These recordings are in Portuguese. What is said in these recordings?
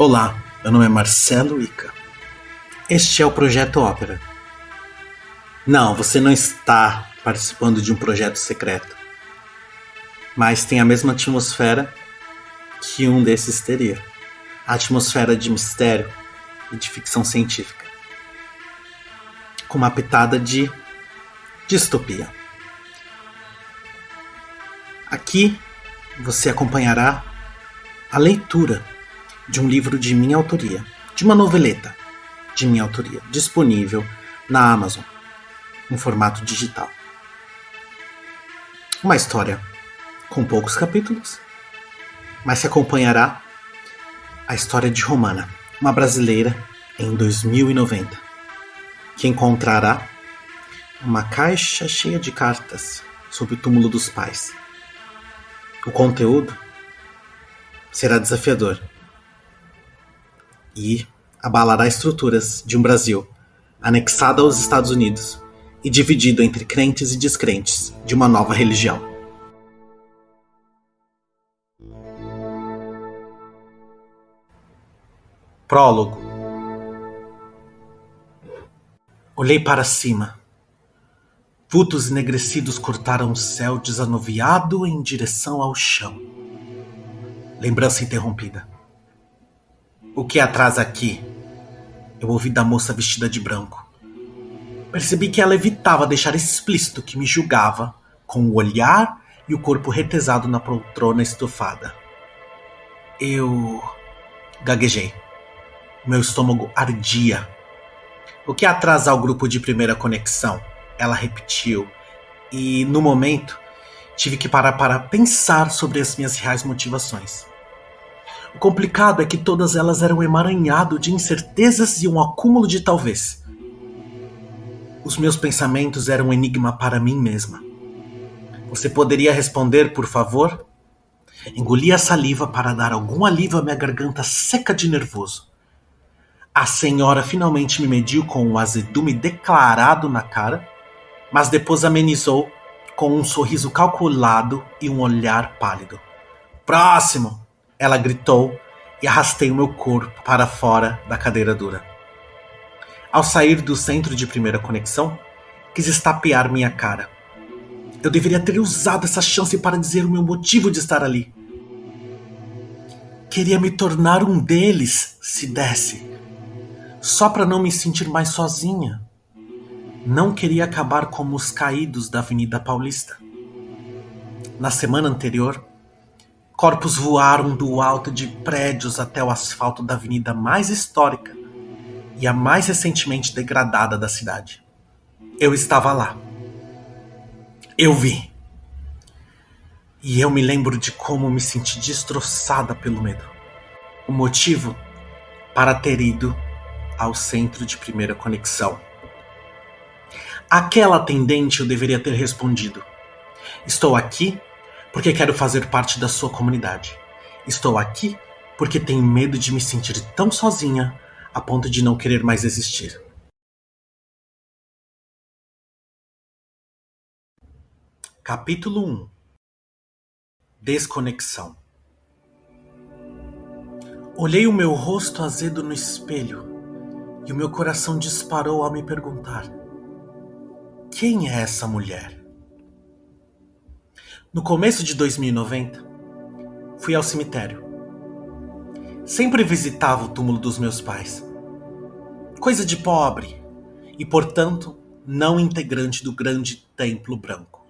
Olá, meu nome é Marcelo Ica. Este é o Projeto Ópera. Não, você não está participando de um projeto secreto, mas tem a mesma atmosfera que um desses teria. A atmosfera de mistério e de ficção científica, com uma pitada de distopia. Aqui você acompanhará a leitura de um livro de minha autoria, de uma noveleta de minha autoria, disponível na Amazon, em formato digital. Uma história com poucos capítulos, mas se acompanhará a história de Romana, uma brasileira em 2090, que encontrará uma caixa cheia de cartas sob o túmulo dos pais. O conteúdo será desafiador e abalará estruturas de um Brasil anexado aos Estados Unidos e dividido entre crentes e descrentes de uma nova religião. Prólogo. Olhei para cima. Vultos enegrecidos cortaram o céu desanuviado em direção ao chão. Lembrança interrompida. O que atrás aqui? Eu ouvi da moça vestida de branco. Percebi que ela evitava deixar explícito que me julgava, com o olhar e o corpo retesado na poltrona estofada. Eu gaguejei. Meu estômago ardia. O que atrasa o grupo de primeira conexão? Ela repetiu, e no momento tive que parar para pensar sobre as minhas reais motivações. O complicado é que todas elas eram um emaranhado de incertezas e um acúmulo de talvez. Os meus pensamentos eram um enigma para mim mesma. Você poderia responder, por favor? Engoli a saliva para dar algum alívio à minha garganta seca de nervoso. A senhora finalmente me mediu com um azedume declarado na cara, mas depois amenizou com um sorriso calculado e um olhar pálido. Próximo! Ela gritou e arrastei o meu corpo para fora da cadeira dura. Ao sair do centro de primeira conexão, quis estapear minha cara. Eu deveria ter usado essa chance para dizer o meu motivo de estar ali. Queria me tornar um deles, se desse. Só para não me sentir mais sozinha. Não queria acabar como os caídos da Avenida Paulista. Na semana anterior, corpos voaram do alto de prédios até o asfalto da avenida mais histórica e a mais recentemente degradada da cidade. Eu estava lá. Eu vi. E eu me lembro de como me senti destroçada pelo medo. O motivo para ter ido ao centro de primeira conexão. Aquela atendente eu deveria ter respondido: estou aqui porque quero fazer parte da sua comunidade. Estou aqui porque tenho medo de me sentir tão sozinha a ponto de não querer mais existir. Capítulo 1. Desconexão. Olhei o meu rosto azedo no espelho e o meu coração disparou ao me perguntar: quem é essa mulher? No começo de 2090, fui ao cemitério. Sempre visitava o túmulo dos meus pais. Coisa de pobre e, portanto, não integrante do grande templo branco.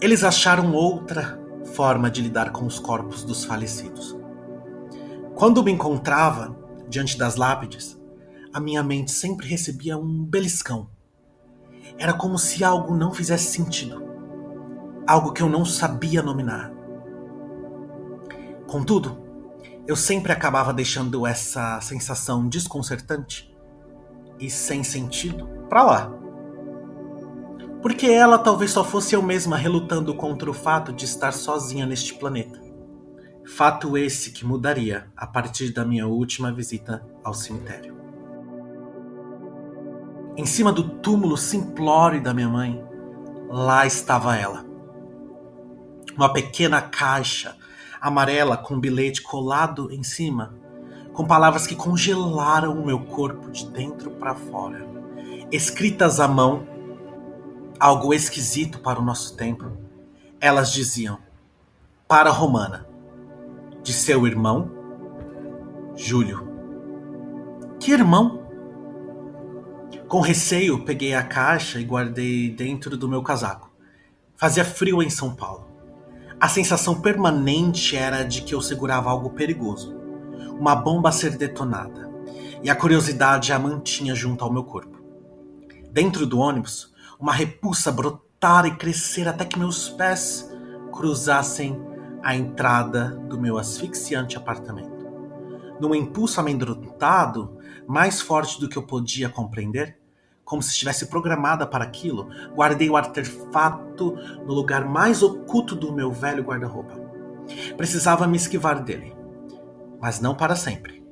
Eles acharam outra forma de lidar com os corpos dos falecidos. Quando me encontrava diante das lápides, a minha mente sempre recebia um beliscão. Era como se algo não fizesse sentido. Algo que eu não sabia nominar. Contudo, eu sempre acabava deixando essa sensação desconcertante e sem sentido pra lá. Porque ela talvez só fosse eu mesma relutando contra o fato de estar sozinha neste planeta. Fato esse que mudaria a partir da minha última visita ao cemitério. Em cima do túmulo simplório da minha mãe, lá estava ela. Uma pequena caixa amarela com um bilhete colado em cima, com palavras que congelaram o meu corpo de dentro para fora. Escritas à mão, algo esquisito para o nosso tempo. Elas diziam: para Romana, de seu irmão, Júlio. Que irmão? Com receio, peguei a caixa e guardei dentro do meu casaco. Fazia frio em São Paulo. A sensação permanente era de que eu segurava algo perigoso, uma bomba a ser detonada, e a curiosidade a mantinha junto ao meu corpo. Dentro do ônibus, uma repulsa brotara e crescera até que meus pés cruzassem a entrada do meu asfixiante apartamento. Num impulso amedrontado, mais forte do que eu podia compreender, como se estivesse programada para aquilo, guardei o artefato no lugar mais oculto do meu velho guarda-roupa. Precisava me esquivar dele, mas não para sempre.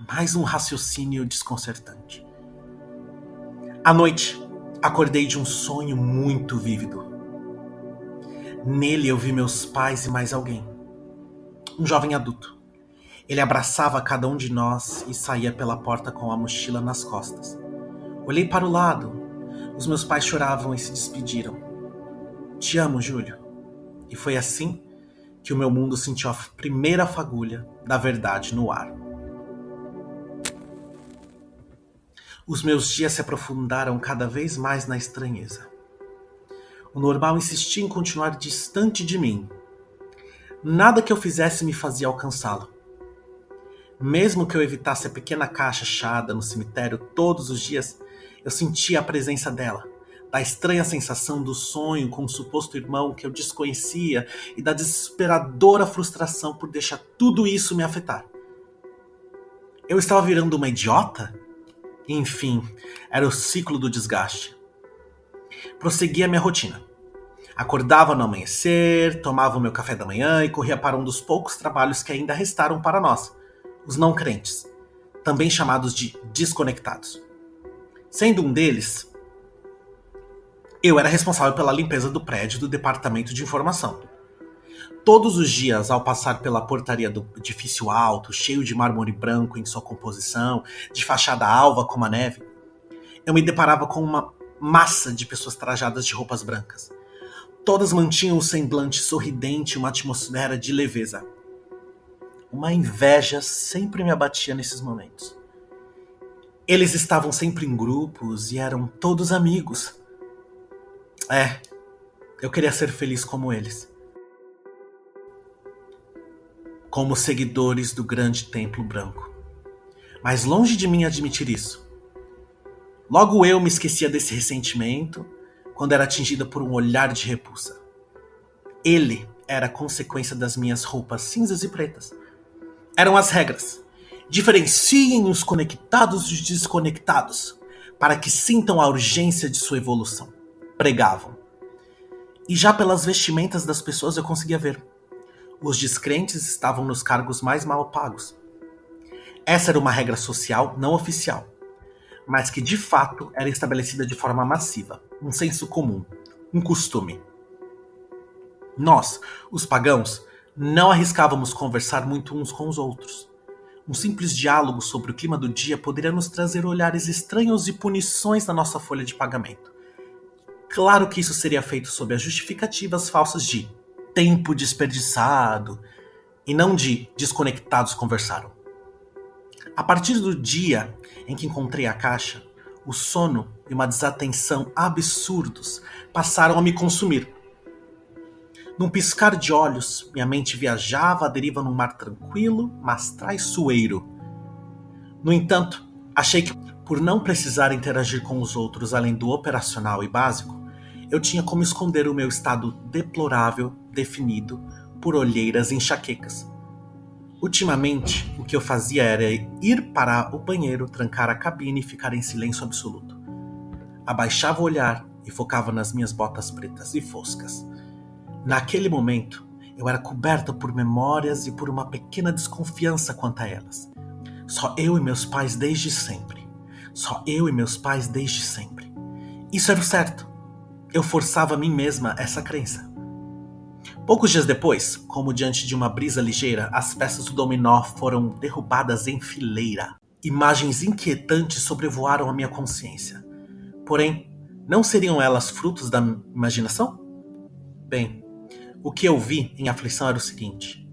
Mais um raciocínio desconcertante. À noite, acordei de um sonho muito vívido. Nele eu vi meus pais e mais alguém. Um jovem adulto. Ele abraçava cada um de nós e saía pela porta com a mochila nas costas. Olhei para o lado. Os meus pais choravam e se despediram. Te amo, Júlio. E foi assim que o meu mundo sentiu a primeira fagulha da verdade no ar. Os meus dias se aprofundaram cada vez mais na estranheza. O normal insistia em continuar distante de mim. Nada que eu fizesse me fazia alcançá-lo. Mesmo que eu evitasse a pequena caixa achada no cemitério todos os dias, eu sentia a presença dela, da estranha sensação do sonho com um suposto irmão que eu desconhecia e da desesperadora frustração por deixar tudo isso me afetar. Eu estava virando uma idiota? Enfim, era o ciclo do desgaste. Prossegui a minha rotina. Acordava no amanhecer, tomava o meu café da manhã e corria para um dos poucos trabalhos que ainda restaram para nós, os não crentes, também chamados de desconectados. Sendo um deles, eu era responsável pela limpeza do prédio do departamento de informação. Todos os dias, ao passar pela portaria do edifício alto, cheio de mármore branco em sua composição, de fachada alva como a neve, eu me deparava com uma massa de pessoas trajadas de roupas brancas. Todas mantinham um semblante sorridente e uma atmosfera de leveza. Uma inveja sempre me abatia nesses momentos. Eles estavam sempre em grupos e eram todos amigos. Eu queria ser feliz como eles. Como seguidores do grande templo branco. Mas longe de mim admitir isso. Logo eu me esquecia desse ressentimento quando era atingida por um olhar de repulsa. Ele era a consequência das minhas roupas cinzas e pretas. Eram as regras. Diferenciem os conectados dos desconectados, para que sintam a urgência de sua evolução. Pregavam. E já pelas vestimentas das pessoas eu conseguia ver. Os descrentes estavam nos cargos mais mal pagos. Essa era uma regra social não oficial, mas que de fato era estabelecida de forma massiva, um senso comum, um costume. Nós, os pagãos, não arriscávamos conversar muito uns com os outros. Um simples diálogo sobre o clima do dia poderia nos trazer olhares estranhos e punições na nossa folha de pagamento. Claro que isso seria feito sob as justificativas falsas de tempo desperdiçado e não de desconectados conversaram. A partir do dia em que encontrei a caixa, o sono e uma desatenção absurdos passaram a me consumir. Num piscar de olhos, minha mente viajava à deriva num mar tranquilo, mas traiçoeiro. No entanto, achei que, por não precisar interagir com os outros além do operacional e básico, eu tinha como esconder o meu estado deplorável, definido por olheiras e enxaquecas. Ultimamente, o que eu fazia era ir para o banheiro, trancar a cabine e ficar em silêncio absoluto. Abaixava o olhar e focava nas minhas botas pretas e foscas. Naquele momento, eu era coberta por memórias e por uma pequena desconfiança quanto a elas. Só eu e meus pais desde sempre. Só eu e meus pais desde sempre. Isso era o certo. Eu forçava a mim mesma essa crença. Poucos dias depois, como diante de uma brisa ligeira, as peças do dominó foram derrubadas em fileira. Imagens inquietantes sobrevoaram a minha consciência. Porém, não seriam elas frutos da imaginação? Bem, o que eu vi em aflição era o seguinte.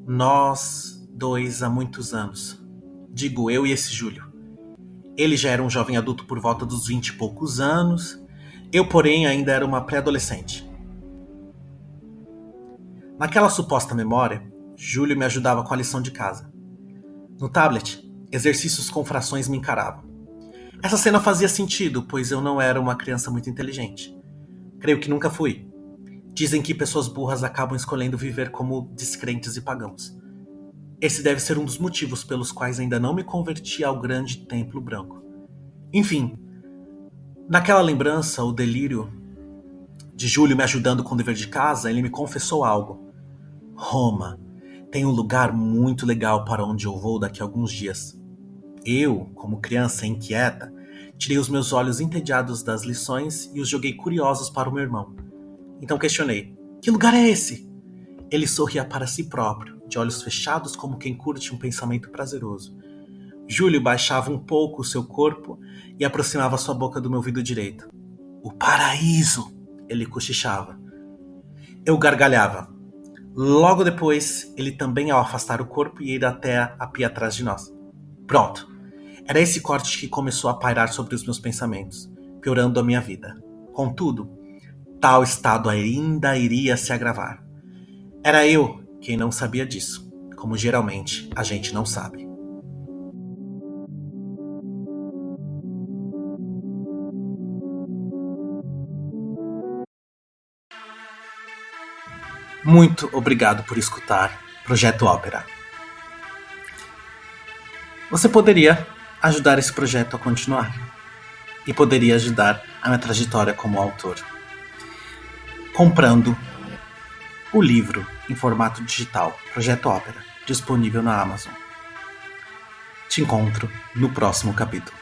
Nós dois há muitos anos. Digo, eu e esse Júlio. Ele já era um jovem adulto por volta dos 20 e poucos anos. Eu, porém, ainda era uma pré-adolescente. Naquela suposta memória, Júlio me ajudava com a lição de casa. No tablet, exercícios com frações me encaravam. Essa cena fazia sentido, pois eu não era uma criança muito inteligente. Creio que nunca fui. Dizem que pessoas burras acabam escolhendo viver como descrentes e pagãos. Esse deve ser um dos motivos pelos quais ainda não me converti ao grande templo branco. Enfim, naquela lembrança, o delírio de Júlio me ajudando com o dever de casa, ele me confessou algo. Roma tem um lugar muito legal para onde eu vou daqui a alguns dias. Eu, como criança inquieta, tirei os meus olhos entediados das lições e os joguei curiosos para o meu irmão. Então questionei, que lugar é esse? Ele sorria para si próprio, de olhos fechados como quem curte um pensamento prazeroso. Júlio baixava um pouco o seu corpo e aproximava sua boca do meu ouvido direito. O paraíso! Ele cochichava. Eu gargalhava. Logo depois, ele também ao afastar o corpo ia ir até a pia atrás de nós. Pronto. Era esse corte que começou a pairar sobre os meus pensamentos, piorando a minha vida. Contudo, tal estado ainda iria se agravar. Era eu quem não sabia disso, como geralmente a gente não sabe. Muito obrigado por escutar Projeto Ópera. Você poderia ajudar esse projeto a continuar e poderia ajudar a minha trajetória como autor, comprando o livro em formato digital Projeto Ópera, disponível na Amazon. Te encontro no próximo capítulo.